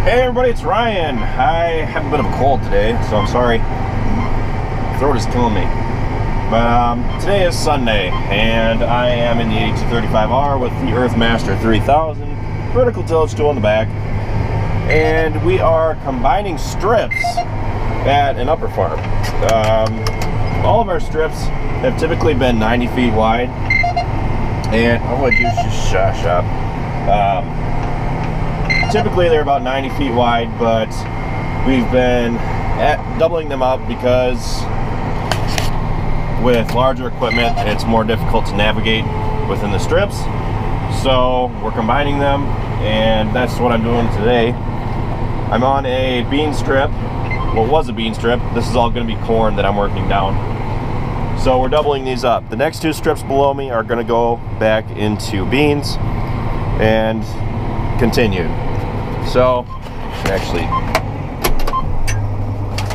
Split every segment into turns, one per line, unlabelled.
Hey everybody, it's Ryan. I have a bit of a cold today, so I'm sorry. My throat is killing me. But today is Sunday, and I am in the 8235R with the Earthmaster 3000 vertical tillage tool in the back. And we are combining strips at an upper farm. All of our strips have typically been 90 feet wide. And I would use just shush up. Typically they're about 90 feet wide, but we've been doubling them up because with larger equipment it's more difficult to navigate within the strips. So we're combining them, and that's what I'm doing today. I'm on a bean strip. Well, it was a bean strip. This is all going to be corn that I'm working down. So we're doubling these up. The next two strips below me are going to go back into beans and continue. So, actually,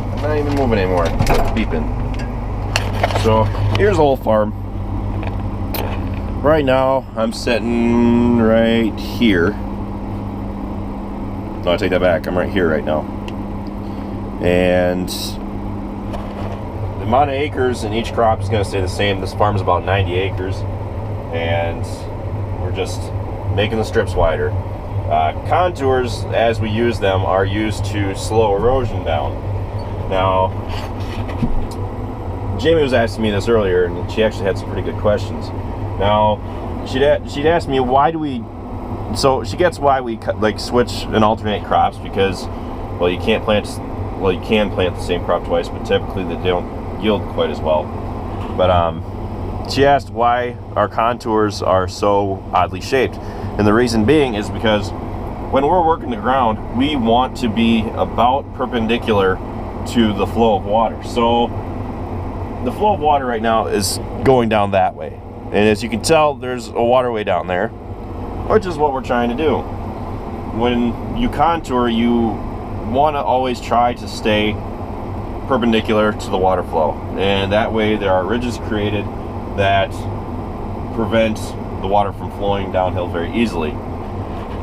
I'm not even moving anymore. It's beeping. So, here's the whole farm. Right now, I'm sitting right here. No, I take that back. I'm right here right now. And the amount of acres in each crop is going to stay the same. This farm is about 90 acres. And we're just making the strips wider. Contours, as we use them, are used to slow erosion down. Now, Jamie was asking me this earlier, and she actually had some pretty good questions. Now, she'd asked me why do we. So she gets why we switch and alternate crops, because, well, you can plant the same crop twice, but typically they don't yield quite as well. But she asked why our contours are so oddly shaped. And the reason being is because when we're working the ground, we want to be about perpendicular to the flow of water. So the flow of water right now is going down that way. And as you can tell, there's a waterway down there, which is what we're trying to do. When you contour, you want to always try to stay perpendicular to the water flow. And that way there are ridges created that prevent the water from flowing downhill very easily.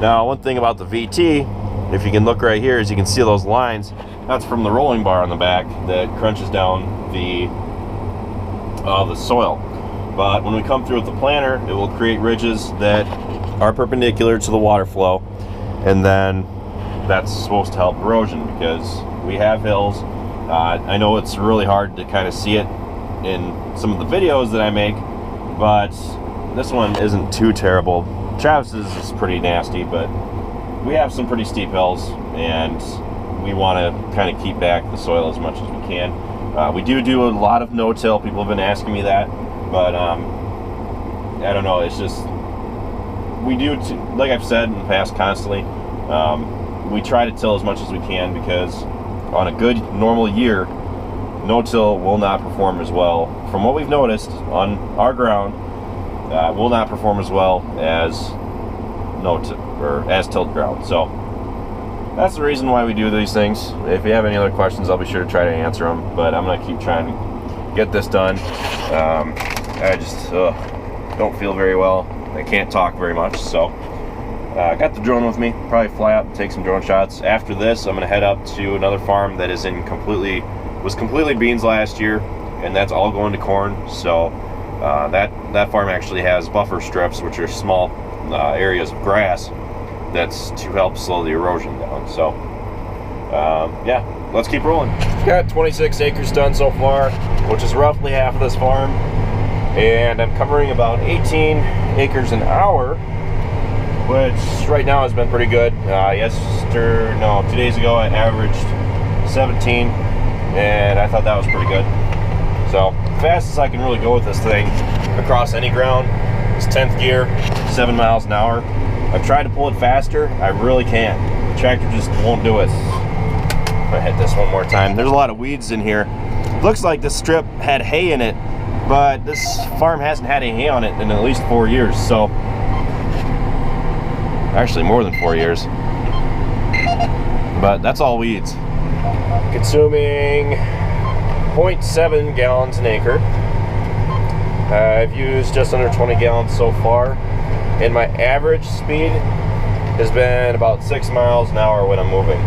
Now, one thing about the VT, if you can look right here, as you can see those lines, that's from the rolling bar on the back that crunches down the soil. But when we come through with the planter, it will create ridges that are perpendicular to the water flow, and then that's supposed to help erosion because we have hills. I know it's really hard to kind of see it in some of the videos that I make, but this one isn't too terrible. Travis's is pretty nasty, but we have some pretty steep hills, and we want to kind of keep back the soil as much as we can. We do a lot of no-till. People have been asking me that, but I don't know. It's just we do, like I've said in the past constantly, we try to till as much as we can, because on a good normal year, no-till will not perform as well. From what we've noticed on our ground, will not perform as well as as tilled ground. So that's the reason why we do these things. If you have any other questions, I'll be sure to try to answer them. But I'm gonna keep trying to get this done. I just don't feel very well. I can't talk very much, so I got the drone with me. Probably fly out and take some drone shots. After this, I'm gonna head up to another farm that is was completely beans last year, and that's all going to corn. So that farm actually has buffer strips, which are small areas of grass that's to help slow the erosion down. So yeah, let's keep rolling. Got 26 acres done so far, which is roughly half of this farm, and I'm covering about 18 acres an hour, which right now has been pretty good. 2 days ago I averaged 17, and I thought that was pretty good. So fastest I can really go with this thing across any ground is 10th gear, 7 miles an hour. I've tried to pull it faster, I really can't. The tractor just won't do it. If I hit this one more time. There's a lot of weeds in here. Looks like this strip had hay in it, but this farm hasn't had any hay on it in at least 4 years. So actually more than 4 years. But that's all weeds. Consuming 0.7 gallons an acre. I've used just under 20 gallons so far, and my average speed has been about 6 miles an hour when I'm moving.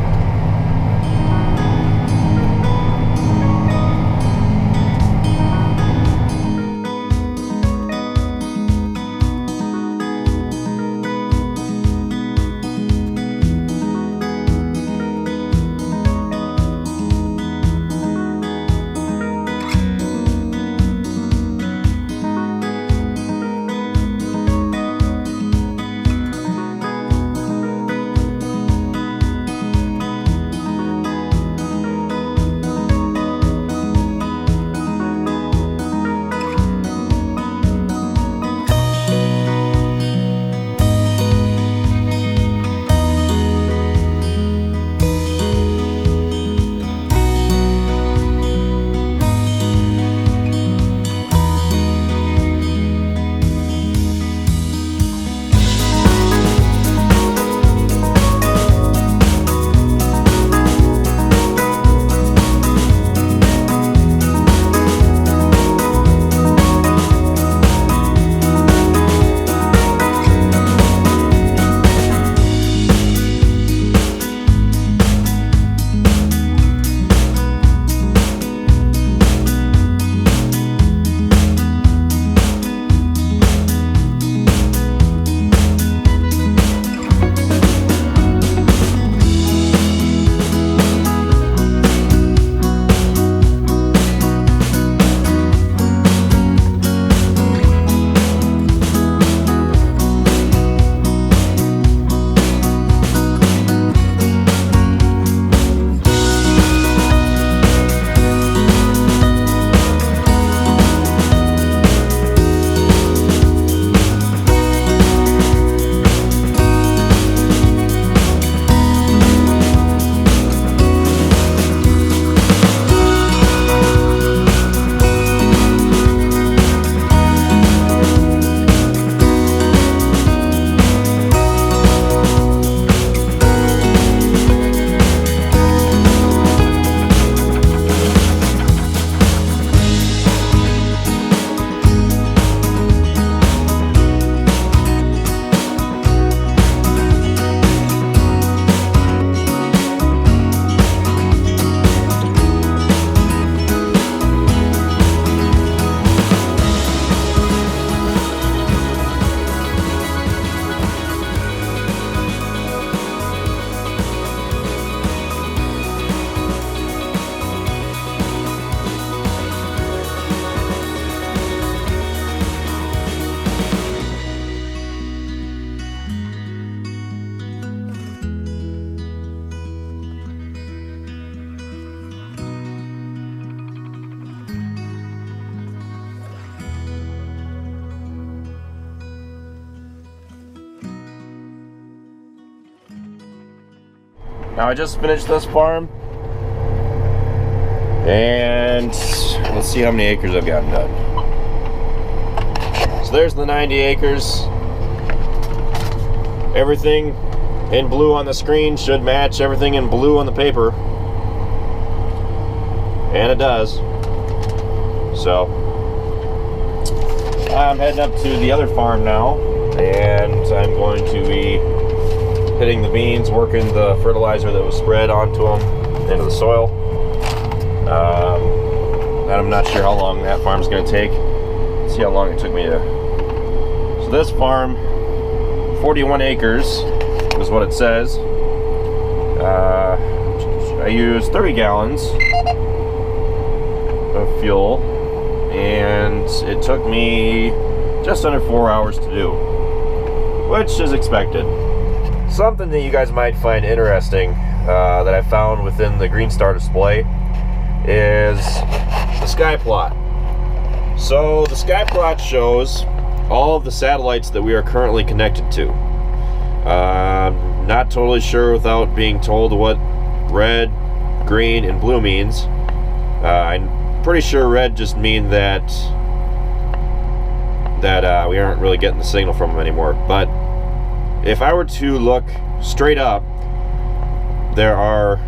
Now I just finished this farm, and let's see how many acres I've gotten done. So there's the 90 acres. Everything in blue on the screen should match everything in blue on the paper, and it does. So I'm heading up to the other farm now, and I'm going to be hitting the beans, working the fertilizer that was spread onto them into the soil. And I'm not sure how long that farm's going to take. Let's see how long it took me to. So this farm, 41 acres is what it says. I used 30 gallons of fuel, and it took me just under 4 hours to do, which is expected. Something that you guys might find interesting that I found within the Green Star display is the sky plot. So the sky plot shows all of the satellites that we are currently connected to. Not totally sure without being told what red, green, and blue means. I'm pretty sure red just means that we aren't really getting the signal from them anymore. But if I were to look straight up, there are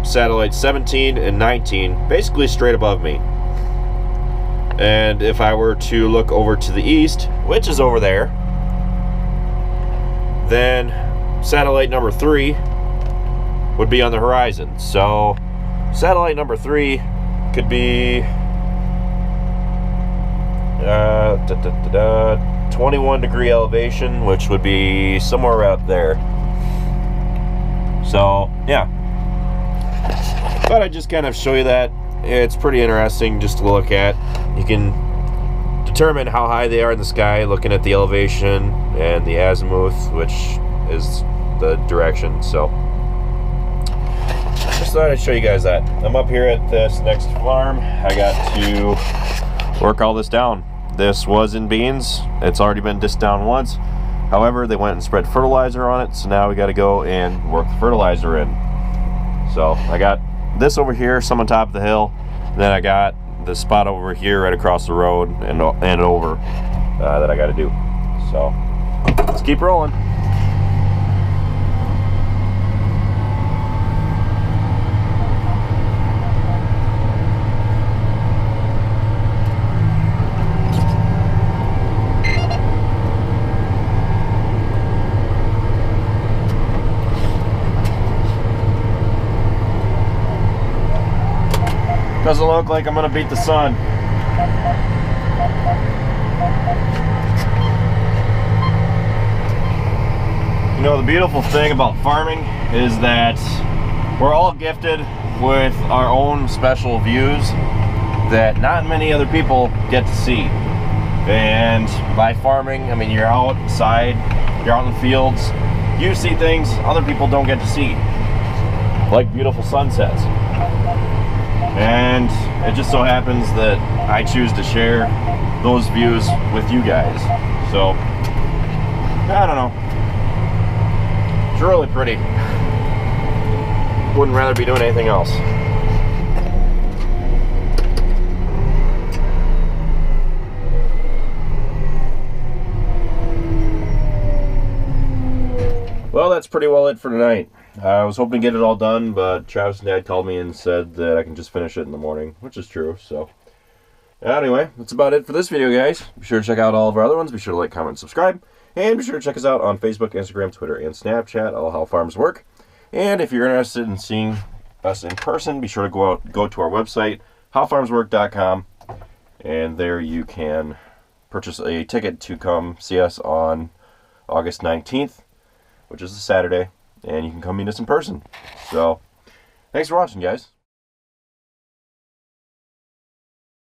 satellites 17 and 19 basically straight above me. And if I were to look over to the east, which is over there, then satellite number 3 would be on the horizon. So satellite number 3 could be 21 degree elevation, which would be somewhere out there. So yeah, thought I'd just kind of show you that. It's pretty interesting just to look at. You can determine how high they are in the sky looking at the elevation and the azimuth, which is the direction. So just thought I'd show you guys that. I'm up here at this next farm. I got to work all this down. This was in beans. It's already been disced down once. However, they went and spread fertilizer on it, so now we got to go and work the fertilizer in. So I got this over here, some on top of the hill, and then I got the spot over here right across the road and over that I got to do. So let's keep rolling. Doesn't look like I'm gonna beat the sun. You know, the beautiful thing about farming is that we're all gifted with our own special views that not many other people get to see. And by farming, I mean, you're outside, you're out in the fields, you see things other people don't get to see, like beautiful sunsets. And it just so happens that I choose to share those views with you guys. So, I don't know. It's really pretty. Wouldn't rather be doing anything else. Well, that's pretty well it for tonight. I was hoping to get it all done, but Travis and Dad called me and said that I can just finish it in the morning, which is true. So anyway, that's about it for this video, guys. Be sure to check out all of our other ones. Be sure to like, comment, and subscribe. And be sure to check us out on Facebook, Instagram, Twitter, and Snapchat, all how farms work. And if you're interested in seeing us in person, be sure to go to our website, howfarmswork.com, and there you can purchase a ticket to come see us on August 19th, which is a Saturday. And you can come meet us in person. So, thanks for watching, guys.